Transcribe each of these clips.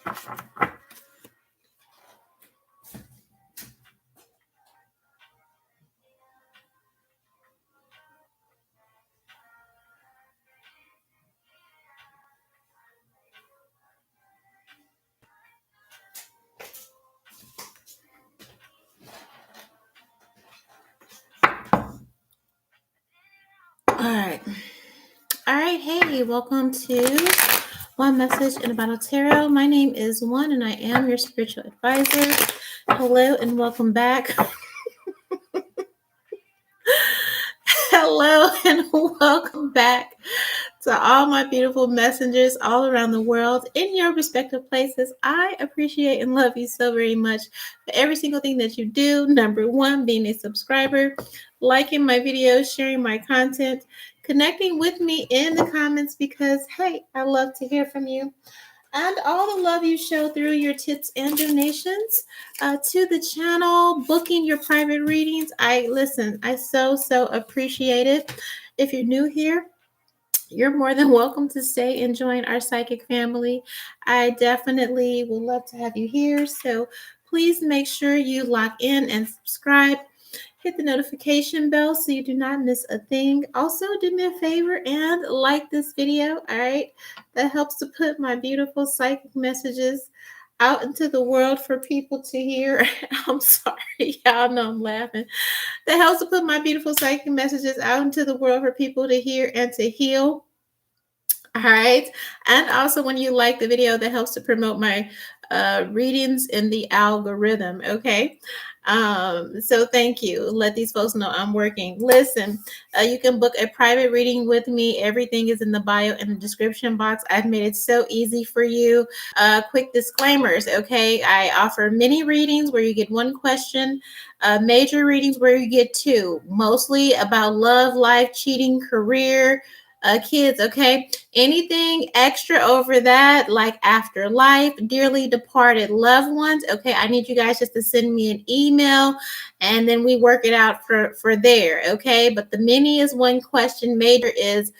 All right. Hey, welcome to One Message in a Bottle Tarot. My name is O.N.E and I am your spiritual advisor. Hello and welcome back. Hello and welcome back to all my beautiful messengers all around the world in your respective places. I appreciate and love you so very much for every single thing that you do. Number one, being a subscriber, liking my videos, sharing my content, connecting with me in the comments because, hey, I love to hear from you. And all the love you show through your tips and donations to the channel, booking your private readings. I so appreciate it. If you're new here, you're more than welcome to stay and join our psychic family. I definitely would love to have you here. So please make sure you lock in and subscribe. Hit the notification bell so you do not miss a thing. Also, do me a favor and like this video, all right? That helps to put my beautiful psychic messages out into the world for people to hear. I'm sorry, y'all know I'm laughing. That helps to put my beautiful psychic messages out into the world for people to hear and to heal. All right. And also when you like the video, that helps to promote my readings in the algorithm. Okay. So thank you. Let these folks know I'm working. Listen, you can book a private reading with me. Everything is in the bio and the description box. I've made it so easy for you. Quick disclaimers. Okay. I offer mini readings where you get one question, major readings where you get two, mostly about love, life, cheating, career, kids. Okay. Anything extra over that, like afterlife, dearly departed loved ones. Okay. I need you guys just to send me an email and then we work it out for there. Okay. But the mini is one question. Major is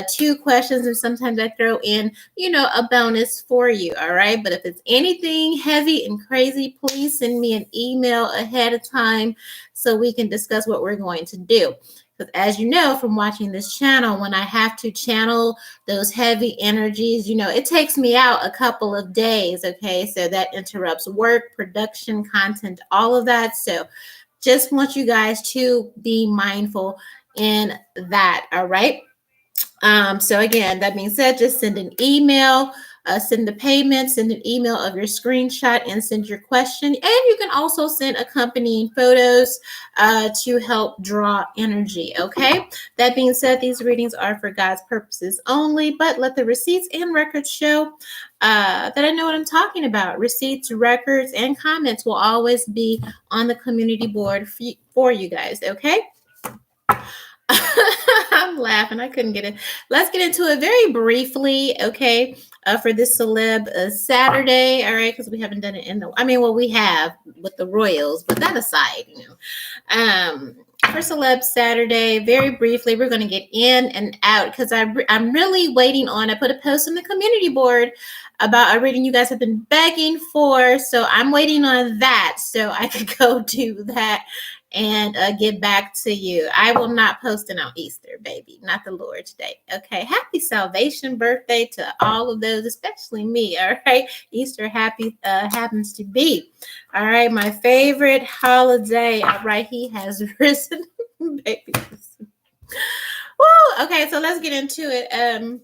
two questions. And sometimes I throw in, a bonus for you. All right. But if it's anything heavy and crazy, please send me an email ahead of time so we can discuss what we're going to do. Because as you know from watching this channel, when I have to channel those heavy energies, it takes me out a couple of days. Okay. So that interrupts work, production, content, all of that. So just want you guys to be mindful in that. All right. So again, that being said, just send an email, send the payment, send an email of your screenshot and send your question. And you can also send accompanying photos to help draw energy. Okay. That being said, these readings are for God's purposes only, but let the receipts and records show that I know what I'm talking about. Receipts, records, and comments will always be on the community board for you guys. Okay. I'm laughing. I couldn't get it. Let's get into it very briefly, okay, for this celeb Saturday, all right, because we haven't done it we have with the Royals, but that aside, for celeb Saturday, very briefly, we're going to get in and out because I'm really waiting on, I put a post on the community board about a reading you guys have been begging for, so I'm waiting on that so I can go do that and get back to you. I will not post it on Easter, baby, not the Lord's Day. Okay, happy salvation birthday to all of those, especially me. All right, Easter happy happens to be. All right, my favorite holiday. All right, he has risen, baby. Woo! Okay, so let's get into it.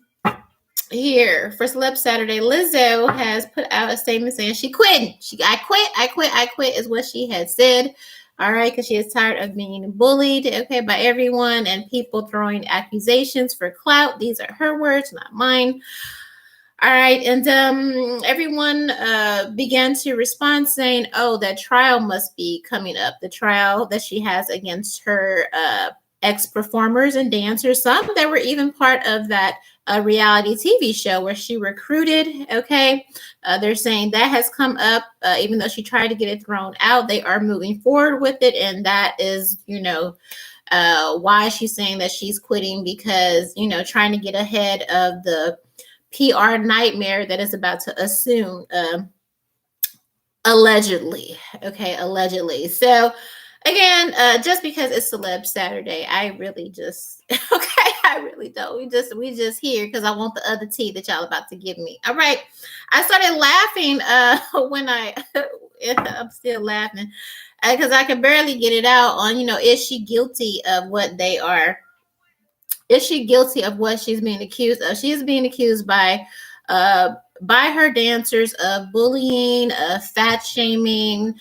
Here for Celeb Saturday, Lizzo has put out a statement saying she quitting. I quit is what she had said. All right, because she is tired of being bullied, okay, by everyone and people throwing accusations for clout. These are her words, not mine. All right, and everyone began to respond saying, oh, that trial must be coming up, the trial that she has against her ex-performers and dancers, some that were even part of that reality TV show where she recruited, okay? They're saying that has come up, even though she tried to get it thrown out. They are moving forward with it, and that is, why she's saying that she's quitting because, trying to get ahead of the PR nightmare that is about to assume, allegedly. Okay, allegedly. So again, just because it's Celeb Saturday, I really just okay, I really don't. We just here because I want the other tea that y'all about to give me. All right. I started laughing when I'm still laughing because I can barely get it out on, is she guilty of what they are? Is she guilty of what she's being accused of? She is being accused uh by her dancers of bullying, fat shaming,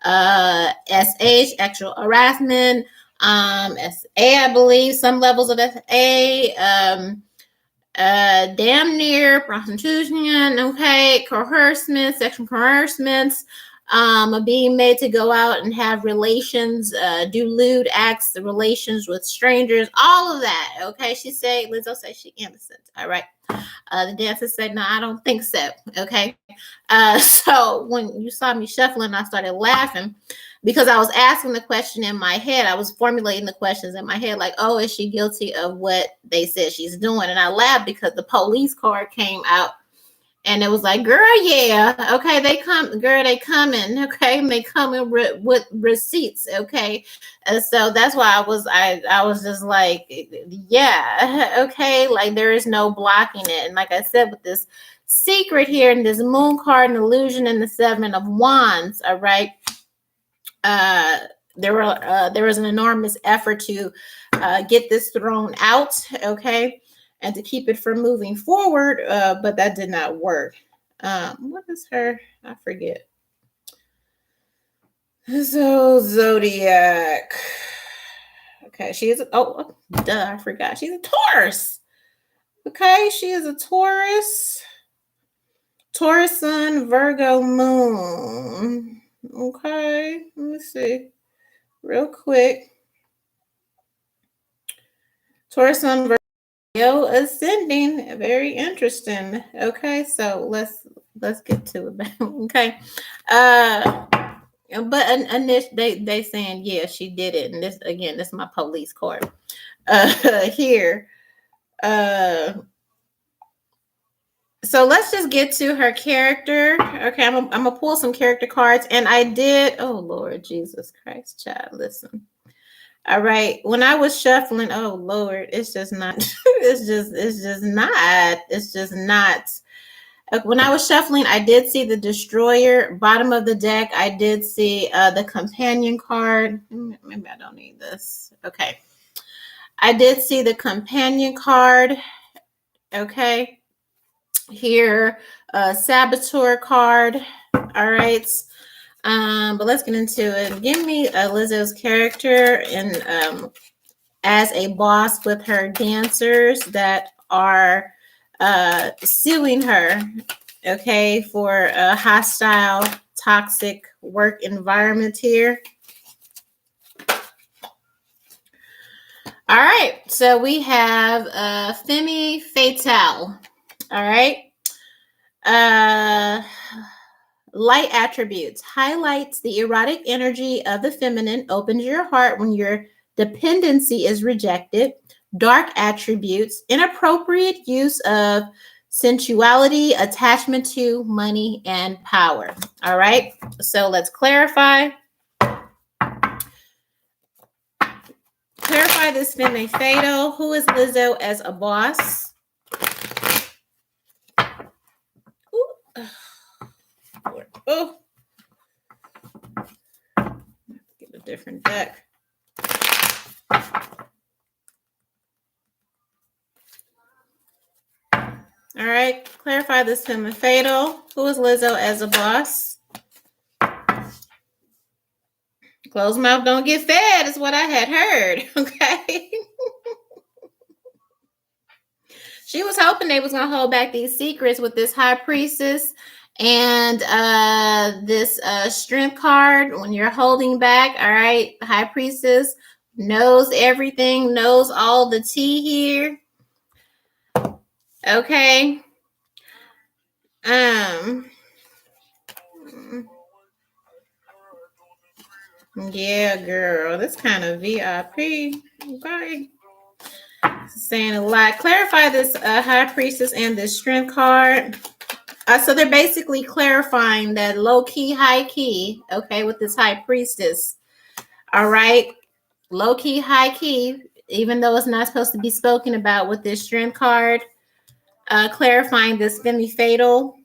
SH, sexual harassment, SA, I believe, some levels of SA, damn near prostitution, okay, coercement, sexual coercements, being made to go out and have relations, do lewd acts, the relations with strangers, all of that, okay. Lizzo said she innocent, all right. The dancer said, no, I don't think so, okay. So when you saw me shuffling, I started laughing because I was asking the question in my head. I was formulating the questions in my head, like, oh, is she guilty of what they said she's doing? And I laughed because the police card came out and it was like, girl, yeah, okay, they coming, okay, and they coming with receipts, okay. And so that's why I was just like, yeah, okay, like there is no blocking it. And like I said, with this secret here and this moon card and illusion and the 7 of wands, all right. There was an enormous effort to get this thrown out, okay, and to keep it from moving forward, but that did not work. What is her? I forget. So Zodiac. Okay, she is. Oh, duh! I forgot. She's a Taurus. Okay, she is a Taurus. Taurus Sun, Virgo Moon. Okay, let me see real quick. Taurus Sun, Virgo ascending. Very interesting. Okay, so let's get to it. Okay, but they saying, yeah, she did it, and this is my police card. Here. So let's just get to her character. Okay, I'm gonna pull some character cards, and I did. Oh Lord Jesus Christ, child, listen. All right, when I was shuffling, oh Lord, it's just not. It's just not. When I was shuffling, I did see the Destroyer. Bottom of the deck, I did see the Companion card. Maybe I don't need this. Okay, I did see the Companion card. Okay. Here, Saboteur card. All right. But let's get into it. Give me Lizzo's character and as a boss with her dancers that are suing her, okay, for a hostile, toxic work environment here. All right. So we have Femme Fatale. All right. Light attributes highlights the erotic energy of the feminine, opens your heart when your dependency is rejected. Dark attributes, inappropriate use of sensuality, attachment to money, and power. All right. So let's clarify. Clarify this Femme Fatale. Who is Lizzo as a boss? Oh, get a different deck. All right, clarify this Femme Fatale. Who is Lizzo as a boss? Closed mouth don't get fed is what I had heard. Okay. She was hoping they was gonna hold back these secrets with this High Priestess and this Strength card. When you're holding back, all right, the High Priestess knows everything, knows all the tea here. Okay. Yeah, girl, that's kind of VIP. Okay. saying a lot. Clarify this High Priestess and this Strength card. So they're basically clarifying that low key, high key, okay, with this High Priestess. All right. Low key, high key, even though it's not supposed to be spoken about with this Strength card. Clarifying this fatal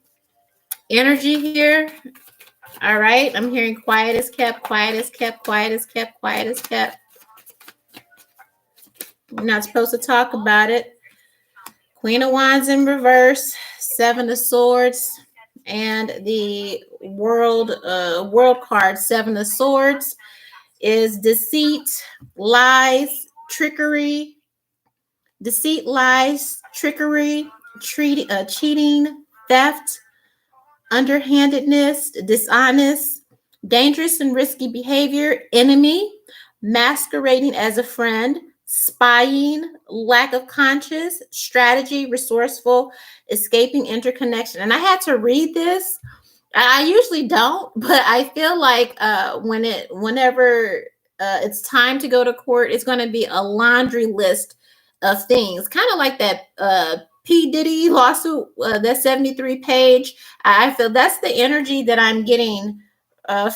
energy here. All right. I'm hearing quiet is kept, quiet is kept, quiet is kept, quiet is kept. You're not supposed to talk about it. Queen of Wands in reverse, Seven of Swords, and the world card, Seven of Swords, is deceit, lies, trickery, cheating, theft, underhandedness, dishonest, dangerous and risky behavior, enemy, masquerading as a friend, spying, lack of conscience, strategy, resourceful, escaping interconnection. And I had to read this. I usually don't, but I feel like whenever it's time to go to court, it's going to be a laundry list of things, kind of like that P. Diddy lawsuit, that 73 page. I feel that's the energy that I'm getting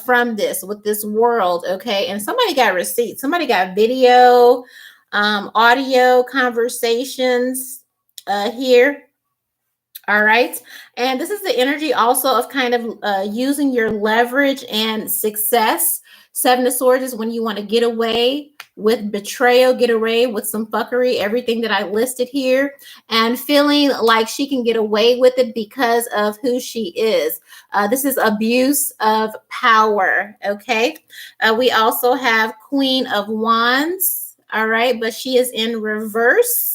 from this, with this world, okay? And somebody got receipts, somebody got video, audio conversations here. All right. And this is the energy also of kind of using your leverage and success. Seven of Swords is when you want to get away with betrayal, get away with some fuckery, everything that I listed here, and feeling like she can get away with it because of who she is. This is abuse of power. Okay. We also have Queen of Wands. All right. But she is in reverse.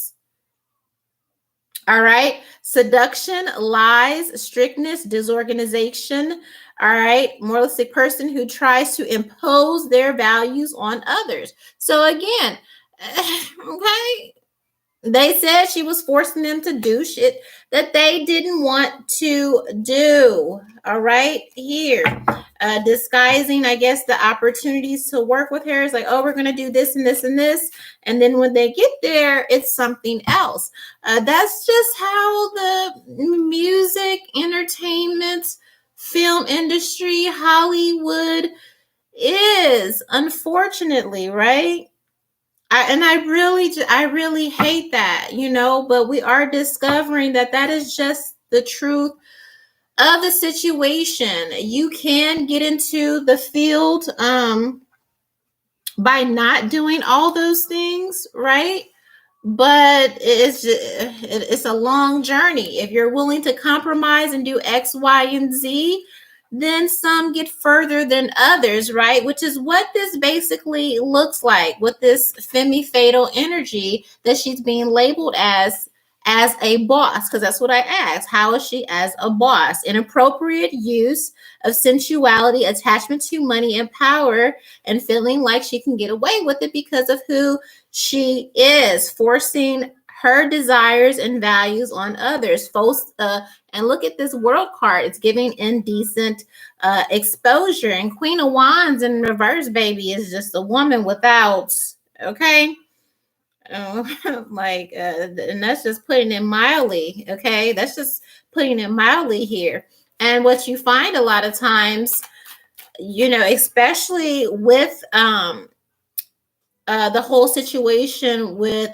All right. Seduction, lies, strictness, disorganization. All right. Moralistic person who tries to impose their values on others. So again, okay, they said she was forcing them to do shit that they didn't want to do. All right. Here. Disguising, I guess, the opportunities to work with her is like, oh, we're going to do this and this and this. And then when they get there, it's something else. That's just how the music, entertainment, film industry, Hollywood is, unfortunately, right? I really hate that, but we are discovering that is just the truth of the situation. You can get into the field by not doing all those things, right? But it's a long journey. If you're willing to compromise and do X, Y, and Z, then some get further than others, right? Which is what this basically looks like with this fatal energy that she's being labeled as a boss, because that's what I asked. How is she as a boss? Inappropriate use of sensuality, attachment to money and power, and feeling like she can get away with it because of who she is, forcing her desires and values on others. And look at this world card. It's giving indecent exposure. And Queen of Wands in reverse, baby, is just a woman without, okay? And that's just putting it mildly, okay? That's just putting it mildly here. And what you find a lot of times, especially with the whole situation with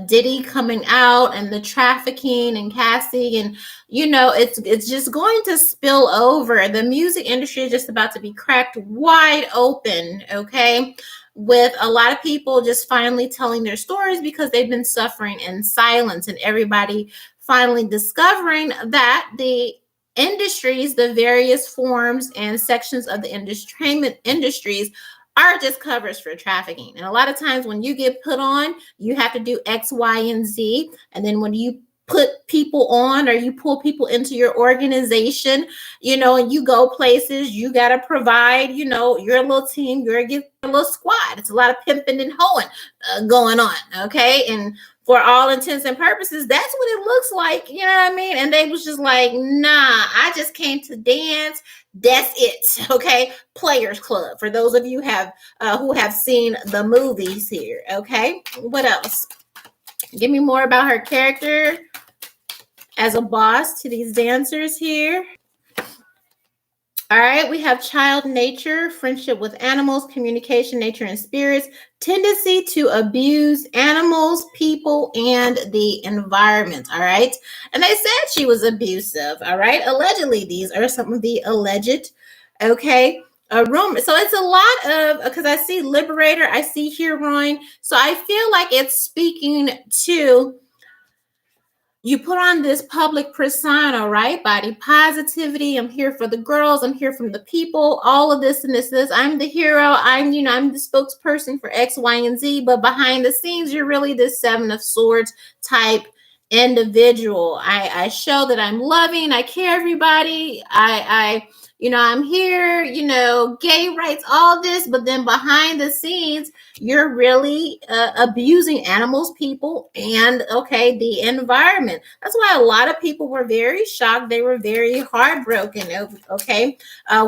Diddy coming out and the trafficking and Cassie, and it's just going to spill over. The music industry is just about to be cracked wide open, okay, with a lot of people just finally telling their stories because they've been suffering in silence, and everybody finally discovering that the industries, the various forms and sections of the entertainment industries, are just covers for trafficking. And a lot of times when you get put on, you have to do X, Y, and Z. And then when you put people on or you pull people into your organization, and you go places, you got to provide, your little team, your little squad. It's a lot of pimping and hoeing going on, okay? And for all intents and purposes, that's what it looks like, you know what I mean? And they was just like, nah, I just came to dance. That's it, okay? Players Club, for those of you who have seen the movies here, okay? What else? Give me more about her character as a boss to these dancers here. All right, we have child nature, friendship with animals, communication, nature, and spirits, tendency to abuse animals, people, and the environment. All right, and they said she was abusive. All right, allegedly, these are some of the alleged, okay, rumors. So it's a lot of, because I see liberator, I see heroine. So I feel like it's speaking to, you put on this public persona, right? Body positivity. I'm here for the girls. I'm here from the people. All of this and this. I'm the hero. I'm the spokesperson for X, Y, and Z. But behind the scenes, you're really this Seven of Swords type individual. I show that I'm loving. I care everybody. I'm here, gay rights, all this. But then behind the scenes, you're really abusing animals, people, and the environment. That's why a lot of people were very shocked. They were very heartbroken,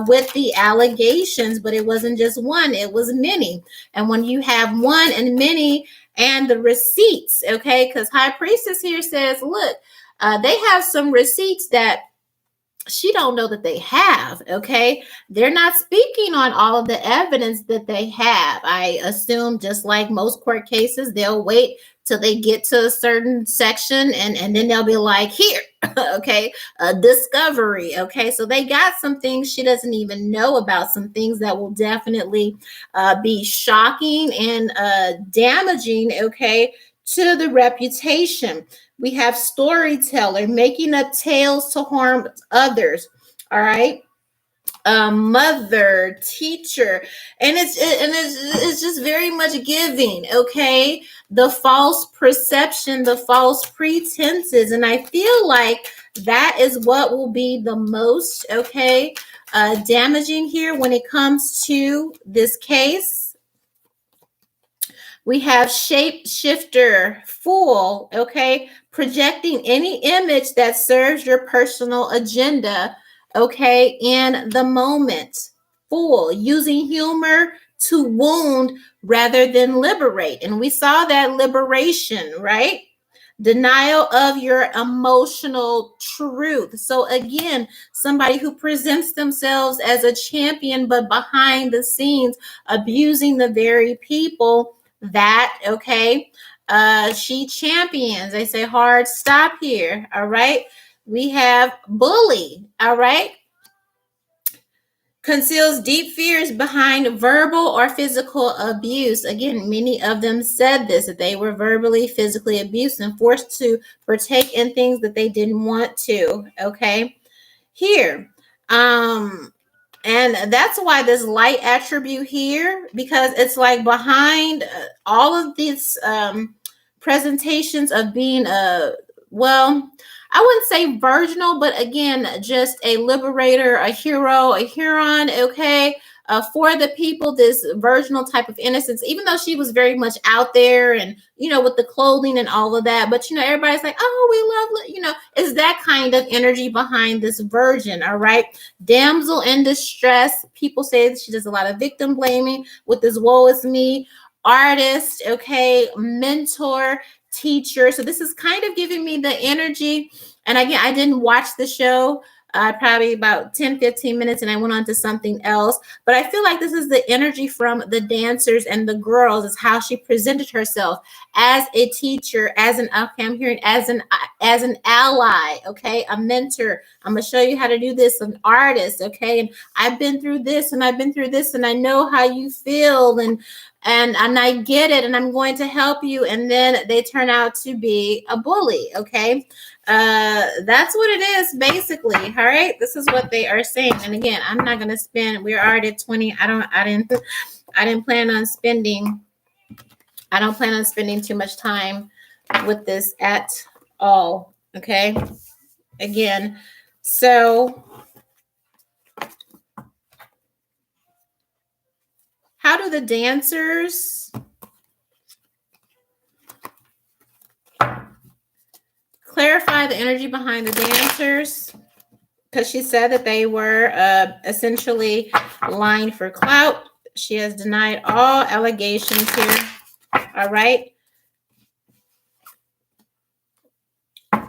with the allegations. But it wasn't just one, it was many. And when you have one and many and the receipts, because High Priestess here says, look, they have some receipts that she don't know that they have. They're not speaking on all of the evidence that they have. I assume, just like most court cases, they'll wait till they get to a certain section and then they'll be like, here, discovery. So they got some things she doesn't even know about, some things that will definitely be shocking and damaging, to the reputation. We have storyteller, making up tales to harm others. All right. Mother, teacher, and it's just very much giving. The false perception, the false pretenses, and I feel like that is what will be the most damaging here when it comes to this case. We have shapeshifter, fool, projecting any image that serves your personal agenda, in the moment. Fool, using humor to wound rather than liberate. And we saw that liberation, right? Denial of your emotional truth. So again, somebody who presents themselves as a champion, but behind the scenes, abusing the very people that she champions. They say hard stop here. All right, we have bully. All right, conceals deep fears behind verbal or physical abuse. Again, many of them said this, that they were verbally, physically abused and forced to partake in things that they didn't want to. Here, and that's why this light attribute here, because it's like behind all of these presentations of being I wouldn't say virginal, but again, just a liberator, a hero, a Huron, for the people, this virginal type of innocence, even though she was very much out there and, with the clothing and all of that. But, everybody's like, oh, we love, is that kind of energy behind this virgin. All right. Damsel in distress. People say she does a lot of victim blaming with this woe is me. Artist, mentor, teacher. So this is kind of giving me the energy. And again, I didn't watch the show probably about 10-15 minutes and I went on to something else, but I feel like this is the energy from the dancers and the girls, is how she presented herself as a teacher, as an I'm hearing as an ally, a mentor. I'm gonna show you how to do this, an artist, and I've been through this and I've been through this and I know how you feel and I get it and I'm going to help you. And then they turn out to be a bully. That's what it is basically. All right, this is what they are saying. And again, I'm not going to spend, we're already at 20. I didn't plan on spending too much time with this at all. Again, so how do the dancers clarify the energy behind the dancers? Because she said that they were essentially lying for clout. She has denied all allegations here. All right.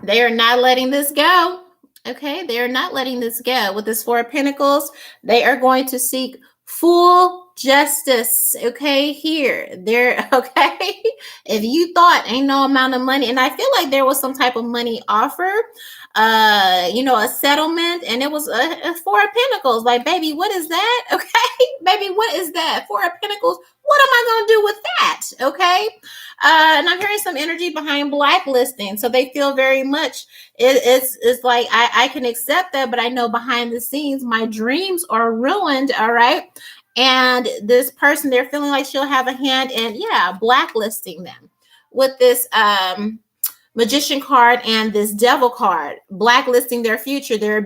They are not letting this go. Okay, they are not letting this go. With this Four of Pentacles, they are going to seek full justice. Okay, here. They're okay. If you thought ain't no amount of money, and I feel like there was some type of money offer, a settlement, and it was a Four of Pentacles. Like, baby, what is that? Okay, baby, what is that? Four of Pentacles. What am I gonna do with that? Okay. And I'm hearing some energy behind blacklisting. So they feel very much it's like I can accept that, but I know behind the scenes my dreams are ruined. All right. And this person, they're feeling like she'll have a hand in, blacklisting them with this Magician card and this Devil card, blacklisting their future, their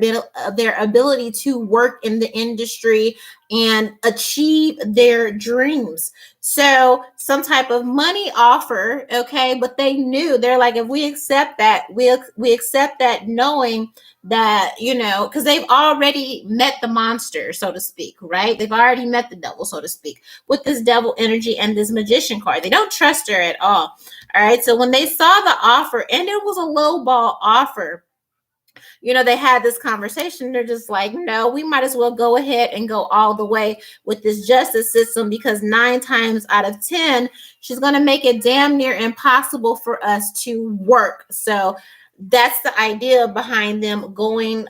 ability to work in the industry and achieve their dreams. So some type of money offer, okay, but they knew, they're like, if we accept that, we accept that, knowing that, because they've already met the monster, so to speak, right? They've already met the devil, so to speak, with this Devil energy and this Magician card. They don't trust her at all. All right. So when they saw the offer, and it was a low ball offer, they had this conversation. They're just like, no, we might as well go ahead and go all the way with this justice system, because 9 times out of 10, she's going to make it damn near impossible for us to work. So that's the idea behind them going.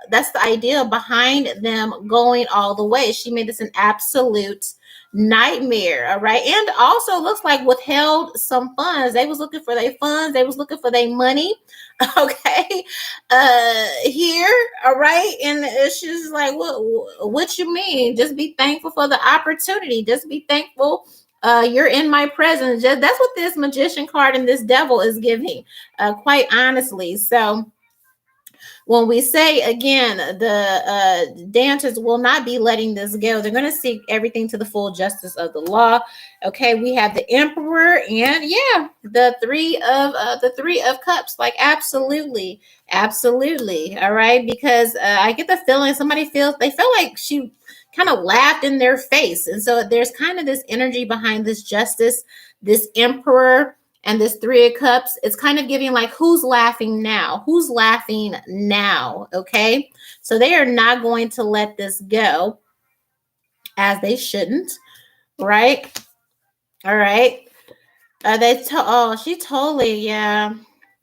That's the idea behind them going all the way. She made this an absolute nightmare. All right. And also looks like withheld some funds. They was looking for their funds. They was looking for their money. Okay. Here. All right. And she's like, what you mean? Just be thankful for the opportunity. Just be thankful. You're in my presence. That's what this Magician card and this Devil is giving, quite honestly. So when we say, again, the dancers will not be letting this go. They're going to seek everything to the full justice of the law. Okay, we have the Emperor and the three of cups. Like, absolutely. All right, because I get the feeling they feel like she kind of laughed in their face, and so there's kind of this energy behind this justice, this Emperor. And this Three of Cups, it's kind of giving like, who's laughing now? Who's laughing now? Okay. So they are not going to let this go, as they shouldn't. Right. All right. She totally, yeah.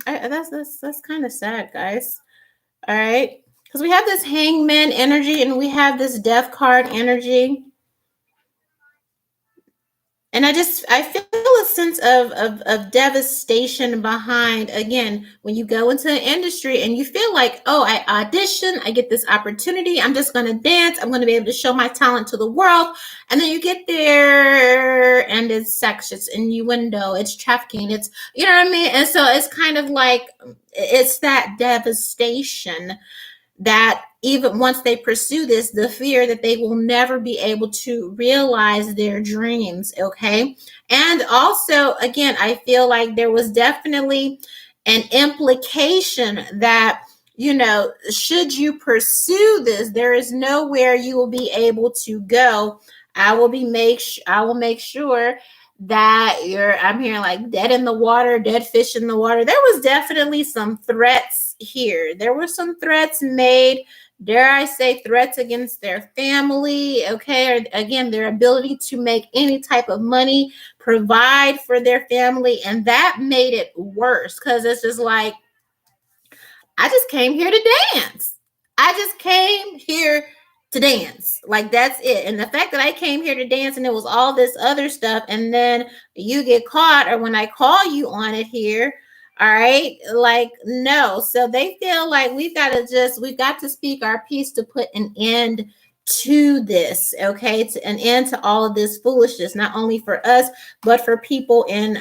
That's kind of sad, guys. All right. Because we have this Hangman energy and we have this Death card energy. And I feel a sense of devastation behind, again, when you go into an industry and you feel like, oh, I audition, I get this opportunity, I'm just going to dance, I'm going to be able to show my talent to the world. And then you get there and it's sex, it's innuendo, it's trafficking, it's, you know what I mean? And so it's kind of like, it's that devastation that even once they pursue this, the fear that they will never be able to realize their dreams. Okay. And also, again, I feel like there was definitely an implication that, should you pursue this, there is nowhere you will be able to go. I will make sure that I'm hearing like dead in the water, dead fish in the water. There was definitely some threats here. There were some threats made, dare I say, threats against their family, okay, or again, their ability to make any type of money, provide for their family, and that made it worse, because it's just like, I just came here to dance. I just came here to dance. Like, that's it. And the fact that I came here to dance and it was all this other stuff, and then you get caught, or when I call you on it here, all right, like, no. So they feel like we've got to speak our piece to put an end to this, okay, to an end to all of this foolishness, not only for us, but for people in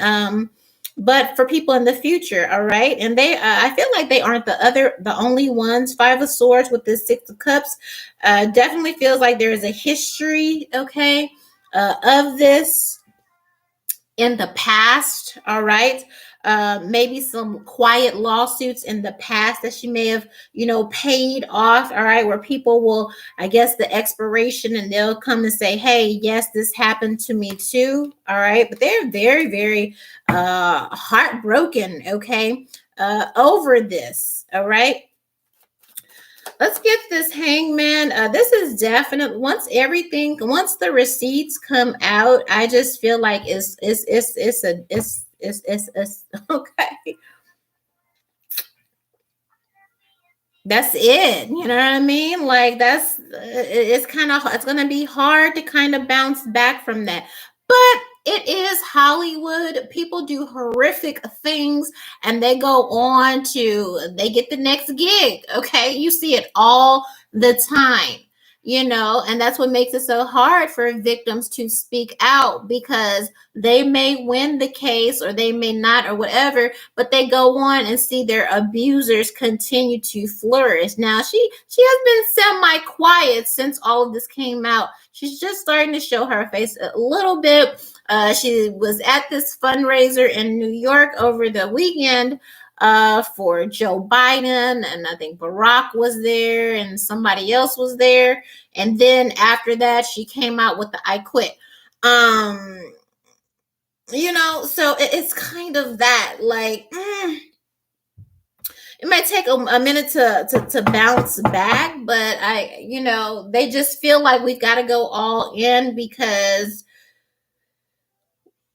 the future. All right. And they I feel like they aren't the only ones. Five of Swords with this Six of Cups definitely feels like there is a history, okay, of this in the past. All right. Maybe some quiet lawsuits in the past that she may have, paid off. All right. Where people will, I guess, the expiration, and they'll come and say, hey, yes, this happened to me too. All right. But they're very, very heartbroken. Okay. over this. All right. Let's get this hangman. This is definite. Once the receipts come out, I just feel like it's okay. That's it. You know what I mean? Like it's going to be hard to kind of bounce back from that. But it is Hollywood. People do horrific things and they get the next gig. Okay. You see it all the time, and that's what makes it so hard for victims to speak out, because they may win the case or they may not or whatever, but they go on and see their abusers continue to flourish. Now she has been semi quiet since all of this came out. She's just starting to show her face a little bit. She was at this fundraiser in New York over the weekend for Joe Biden, and I think Barack was there and somebody else was there. And then after that, she came out with the "I quit." So it's kind of that, like, it might take a minute to bounce back, but they just feel like we've got to go all in, because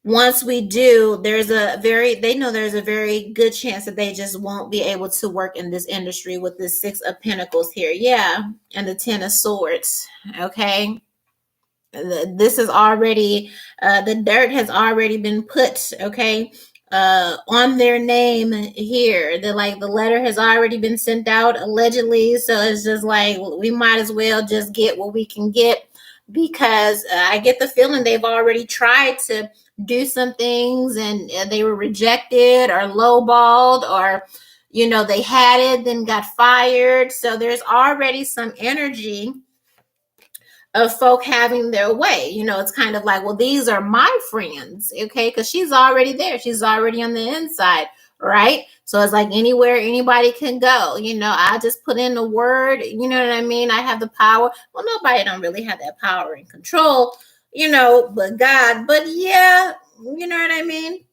once we do, they know there's a very good chance that they just won't be able to work in this industry with the Six of Pentacles here. Yeah. And the Ten of Swords. Okay. This is already, the dirt has already been put, okay, on their name here. The letter has already been sent out, allegedly. So it's just like, we might as well just get what we can get, because I get the feeling they've already tried to do some things and they were rejected or lowballed, or they had it then got fired. So there's already some energy of folk having their way. It's kind of like, well, these are my friends, okay, because she's already there, she's already on the inside, right? So it's like anywhere anybody can go. I just put in the word, you know what I mean? I have the power. Well, nobody don't really have that power and control, but God. But yeah, you know what I mean?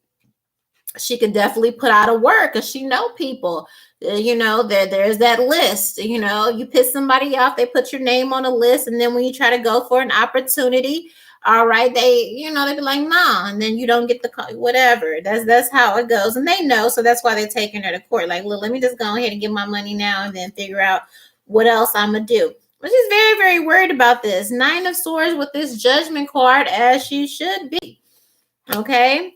She could definitely put out a work, because she know people. There's that list. You piss somebody off, they put your name on a list, and then when you try to go for an opportunity, all right, they be like, nah, and then you don't get the call, whatever. That's how it goes, and they know. So that's why they're taking her to court. Like, look, let me just go ahead and get my money now, and then figure out what else I'm gonna do. But she's very, very worried about this. Nine of Swords with this Judgment card, as she should be. Okay.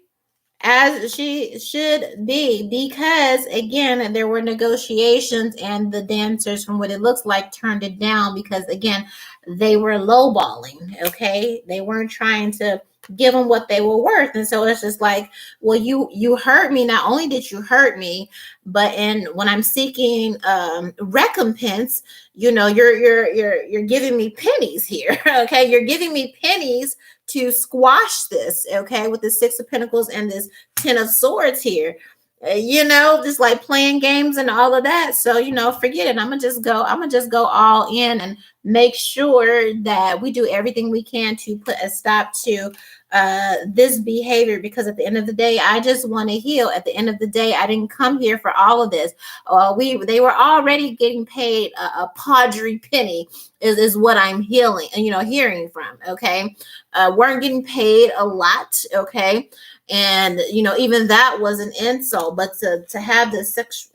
As she should be, because again, there were negotiations and the dancers, from what it looks like, turned it down, because again, they were lowballing. Okay, they weren't trying to give them what they were worth. And so it's just like, well, you hurt me. Not only did you hurt me, but when I'm seeking recompense, you're giving me pennies here. Okay, you're giving me pennies to squash this, okay, with the Six of Pentacles and this Ten of Swords here. Just like playing games and all of that. So, forget it. I'm gonna just go all in and make sure that we do everything we can to put a stop to this behavior, because at the end of the day, I just want to heal. At the end of the day, I didn't come here for all of this. They were already getting paid a paudry penny is what I'm hearing from. Okay. Weren't getting paid a lot. Okay. And even that was an insult, but to have the sexual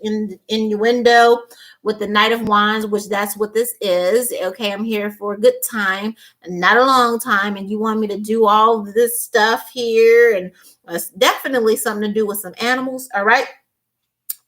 innuendo with the Knight of Wands, which that's what this is. Okay, I'm here for a good time, not a long time, and you want me to do all this stuff here, and it's definitely something to do with some animals. All right.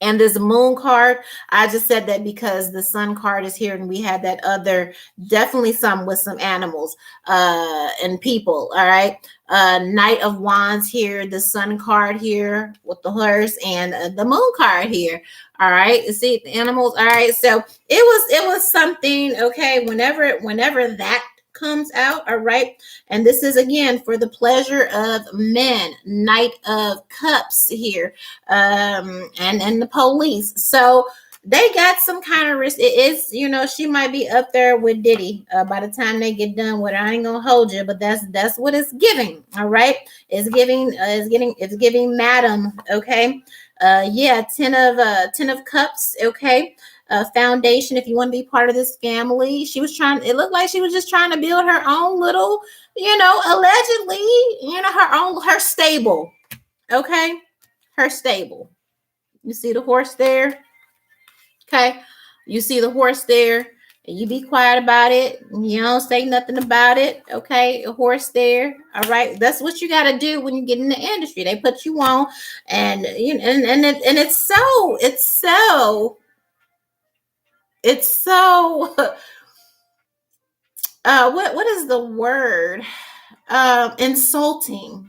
And this Moon card, I just said that because the Sun card is here, and we had that other, definitely some with some animals and people. All right. Knight of Wands here, the Sun card here with the horse, and the Moon card here. All right. You see the animals. All right. So it was something. Okay. Whenever that comes out, all right, and this is again for the pleasure of men. Knight of Cups here, and the police. So they got some kind of risk. It is, she might be up there with Diddy by the time they get done with her. I ain't gonna hold you, but that's what it's giving. All right, it's giving madam. Okay. Yeah, 10 of cups. Okay. Foundation, if you want to be part of this family. She was trying, it looked like she was just trying to build her own little, allegedly, her stable. Okay. Her stable. You see the horse there? Okay. You see the horse there. And you be quiet about it. You don't say nothing about it. Okay. A horse there. All right. That's what you got to do when you get in the industry. They put you on, and it's so what is the word? Insulting.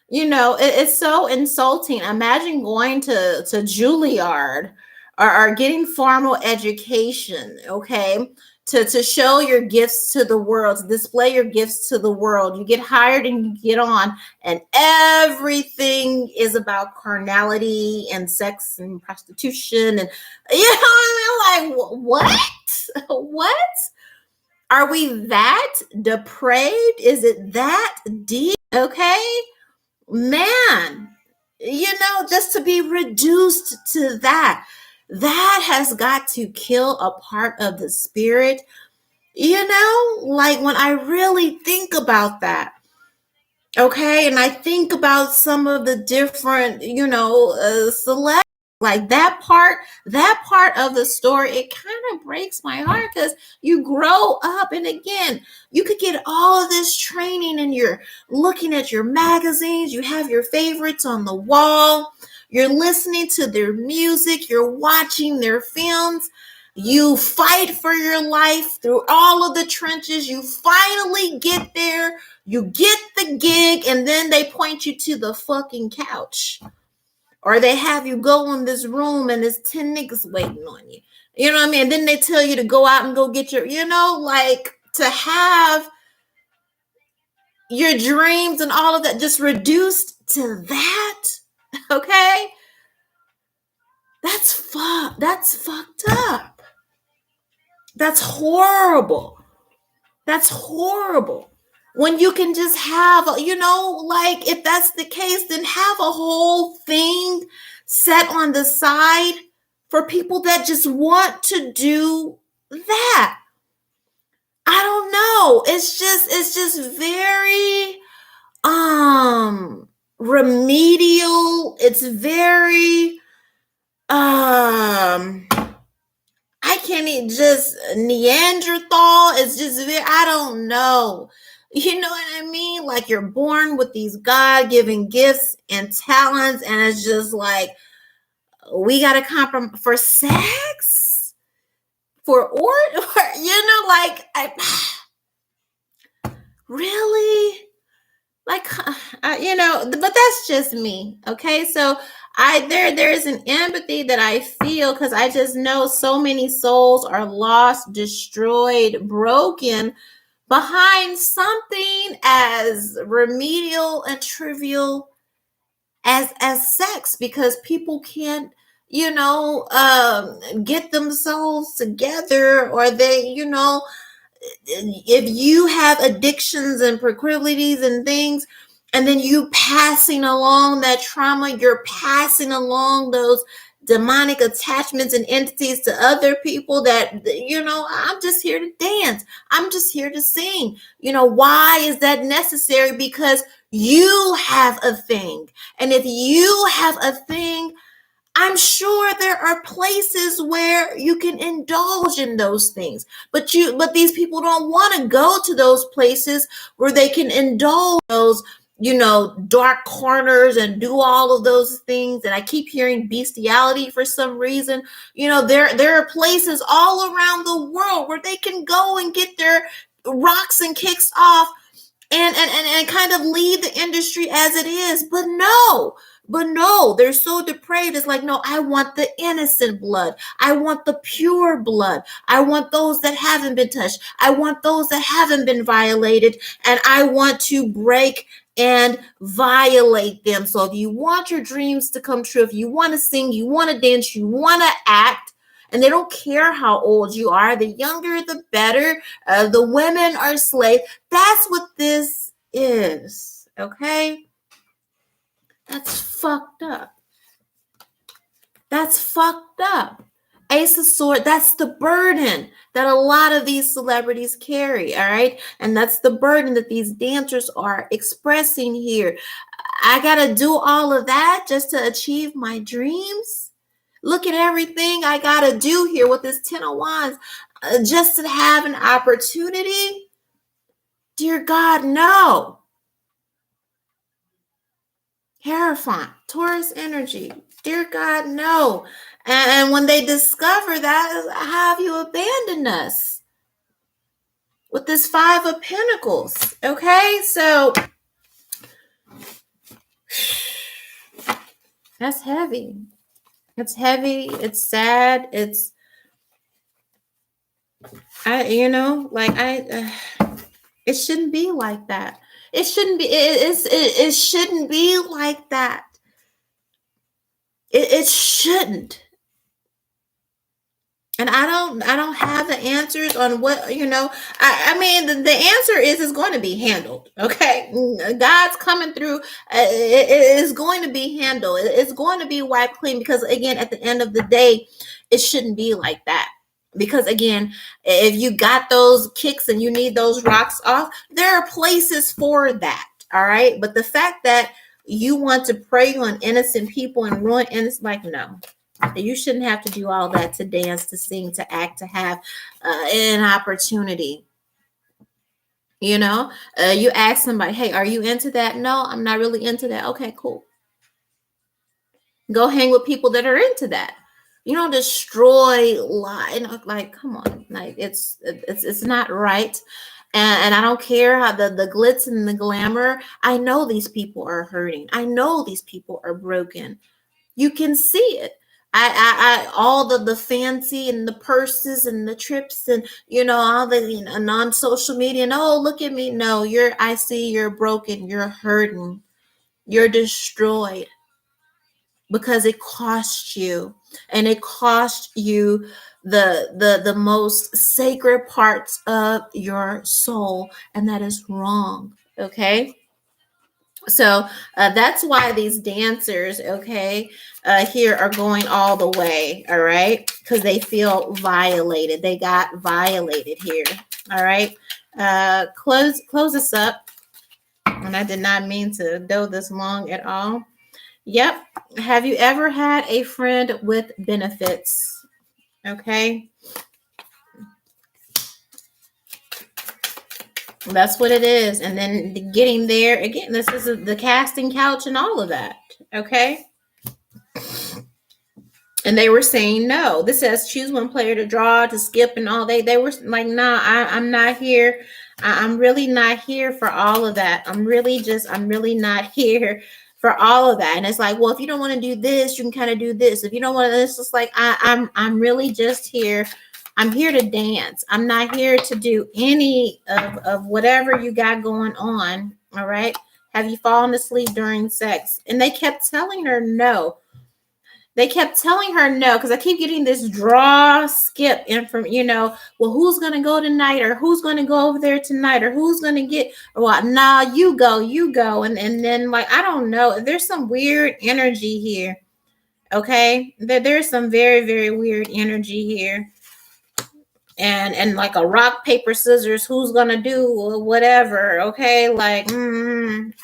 It's so insulting. Imagine going to Juilliard, or getting formal education, okay, to show your gifts to the world, to display your gifts to the world. You get hired and you get on, and everything is about carnality and sex and prostitution, and like, what? What? Are we that depraved? Is it that deep? Okay, man, just to be reduced to that has got to kill a part of the spirit. Like, when I really think about that, okay, and I think about some of the different celeb, like that part of the story, it kind of breaks my heart, because you grow up, and again, you could get all of this training, and you're looking at your magazines, you have your favorites on the wall, you're listening to their music, you're watching their films, you fight for your life through all of the trenches, you finally get there, you get the gig, and then they point you to the fucking couch. Or they have you go in this room, and there's 10 niggas waiting on you. You know what I mean? And then they tell you to go out and go get your, like, to have your dreams and all of that just reduced to that. Okay? That's fucked up. That's horrible. That's horrible. When you can just have, like, if that's the case, then have a whole thing set on the side for people that just want to do that. I don't know. It's just very remedial. It's very I can't even, just Neanderthal. It's just very, I don't know. You know what I mean? Like, you're born with these God-given gifts and talents, and it's just like, we got to compromise for sex, for like, really, like, but that's just me. Okay, so there's an empathy that I feel, because I just know so many souls are lost, destroyed, broken behind something as remedial and trivial as sex, because people can't get themselves together, or they if you have addictions and proclivities and things, and then you passing along that trauma, you're passing along those demonic attachments and entities to other people, that I'm just here to dance, I'm just here to sing. Why is that necessary? Because you have a thing, and if you have a thing, I'm sure there are places where you can indulge in those things, but these people don't want to go to those places where they can indulge those, dark corners, and do all of those things. And I keep hearing bestiality for some reason. There are places all around the world where they can go and get their rocks and kicks off, and kind of leave the industry as it is. But no, they're so depraved. It's like, no, I want the innocent blood. I want the pure blood. I want those that haven't been touched. I want those that haven't been violated. And I want to break and violate them. So if you want your dreams to come true, if you want to sing, you want to dance, you want to act, and they don't care how old you are, the younger, the better. The women are slaves. That's what this is. Okay? That's fucked up. That's fucked up. Ace of Swords, that's the burden that a lot of these celebrities carry, all right? And that's the burden that these dancers are expressing here. I gotta do all of that just to achieve my dreams. Look at everything I gotta do here with this 10 of Wands just to have an opportunity. Dear God, no. Hierophant, Taurus energy. Dear God, no. And when they discover that, have you abandoned us? With this Five of Pentacles. Okay, so that's heavy. It's heavy. It's sad. It's, it shouldn't be like that. It shouldn't be. It shouldn't be like that. It shouldn't. And I don't have the answers on what, I mean, the answer is it's going to be handled. Okay. God's coming through. It is going to be handled. It's going to be wiped clean, because again, at the end of the day, it shouldn't be like that. Because again, if you got those kicks and you need those rocks off, there are places for that. All right. But the fact that you want to prey on innocent people and ruin innocent, like, no. You shouldn't have to do all that to dance, to sing, to act, to have an opportunity. You ask somebody, hey, are you into that? No, I'm not really into that. Okay, cool. Go hang with people that are into that. You don't destroy life. Like, come on. Like, it's not right. And I don't care how the glitz and the glamour. I know these people are hurting. I know these people are broken. You can see it. I all the fancy and the purses and the trips and all the non-social media, and oh, look at me. No, I see you're broken, you're hurting, you're destroyed, because it cost you, and it cost you the most sacred parts of your soul, and that is wrong. Okay. So that's why these dancers, okay, here are going all the way, all right, because they feel violated. They got violated here, all right. Close this up, and I did not mean to do this long at all. Yep. Have you ever had a friend with benefits? Okay. That's what it is. And then getting there again, this is the casting couch and all of that. Okay. And they were saying no. This says choose one player to draw, to skip, and all. They were like, nah, I'm not here. I'm really not here for all of that. I'm really not here for all of that. And it's like, well, if you don't want to do this, you can kind of do this. If you don't want to, it's just like, I'm really just here. I'm here to dance. I'm not here to do any of whatever you got going on. All right. Have you fallen asleep during sex? And they kept telling her no. They kept telling her no, because I keep getting this draw, skip, and from, well, who's going to go tonight, or who's going to go over there tonight, or who's going to get, well, nah, you go. And then, like, I don't know. There's some weird energy here. Okay. There's some very, very weird energy here. And like a rock, paper, scissors, who's gonna do whatever. Okay, like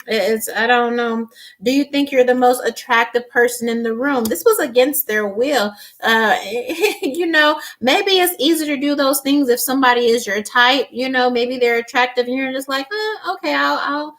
it's, I don't know. Do you think you're the most attractive person in the room? This was against their will. Maybe it's easy to do those things if somebody is your type. Maybe they're attractive and you're just like, okay, I'll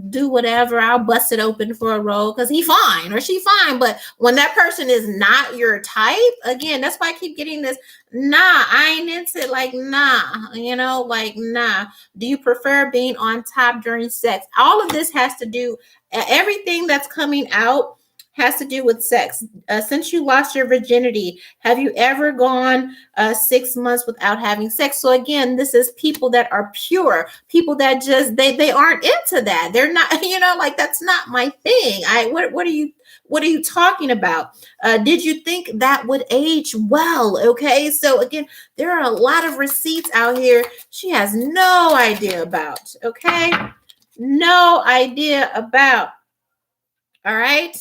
do whatever. I'll bust it open for a role because he's fine or she's fine. But when that person is not your type, again, that's why I keep getting this. Nah, I ain't into it. Like, nah, nah. Do you prefer being on top during sex? All of this has to do, everything that's coming out has to do with sex. Since you lost your virginity, have you ever gone 6 months without having sex? So again, this is people that are pure, people that just, they aren't into that. They're not, like, that's not my thing. What are you talking about? Did you think that would age well? Okay. So again, there are a lot of receipts out here she has no idea about. Okay. No idea about. All right.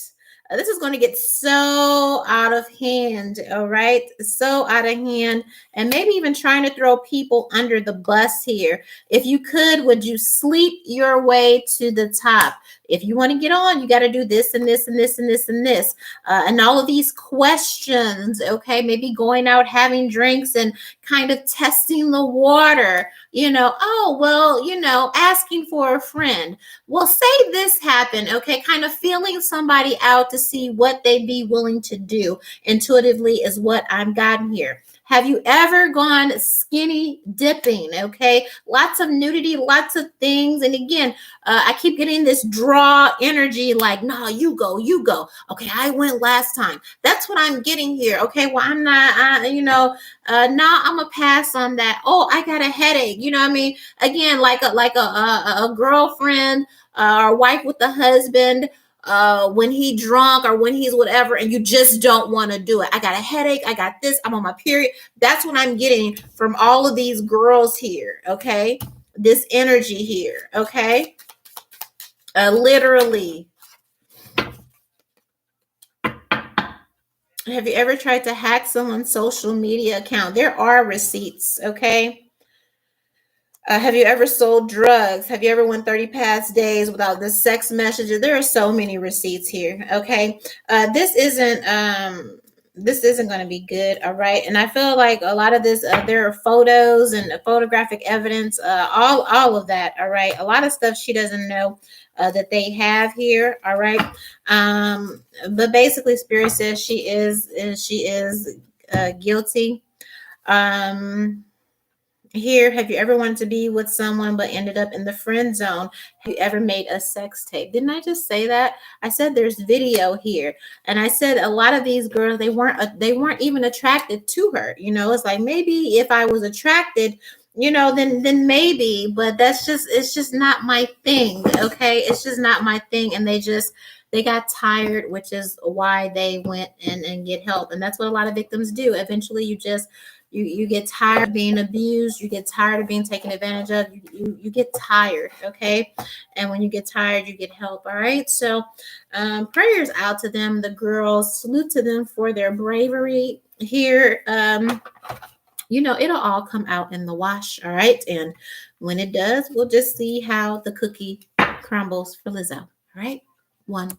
This is going to get so out of hand, all right? So out of hand, and maybe even trying to throw people under the bus here. If you could, would you sleep your way to the top? If you want to get on, you got to do this and this and this and this and this. And all of these questions, okay? Maybe going out, having drinks, and kind of testing the water. Oh, well, asking for a friend. Well, say this happened, okay? Kind of feeling somebody out to see what they'd be willing to do intuitively is what I'm gotten here. Have you ever gone skinny dipping? Okay, lots of nudity, lots of things. And again, I keep getting this draw energy like, no, you go, you go. Okay, I went last time. That's what I'm getting here. Okay, well, I'm not, now I'm gonna pass on that. Oh, I got a headache. You know what I mean? Again, like a girlfriend or wife with the husband, when he drunk or when he's whatever, and you just don't want to do it. I got a headache. I got this. I'm on my period. That's what I'm getting from all of these girls here. Okay. This energy here. Okay. Literally. Have you ever tried to hack someone's social media account? There are receipts. Okay. Have you ever sold drugs? Have you ever went 30 past days without the sex messages? There are so many receipts here. Okay. This isn't going to be good. All right. And I feel like a lot of this, there are photos and photographic evidence, all of that. All right. A lot of stuff she doesn't know that they have here. All right. But basically Spirit says she is guilty. Here, have you ever wanted to be with someone but ended up in the friend zone? Have you ever made a sex tape? Didn't I just say that? I said there's video here, and I said a lot of these girls, they weren't even attracted to her. It's like, maybe if I was attracted, then maybe, but it's just not my thing. Okay, it's just not my thing, and they got tired, which is why they went and get help, and that's what a lot of victims do. Eventually, you get tired of being abused. You get tired of being taken advantage of. You get tired, okay? And when you get tired, you get help, all right? So prayers out to them, the girls. Salute to them for their bravery here. It'll all come out in the wash, all right? And when it does, we'll just see how the cookie crumbles for Lizzo, all right? 1.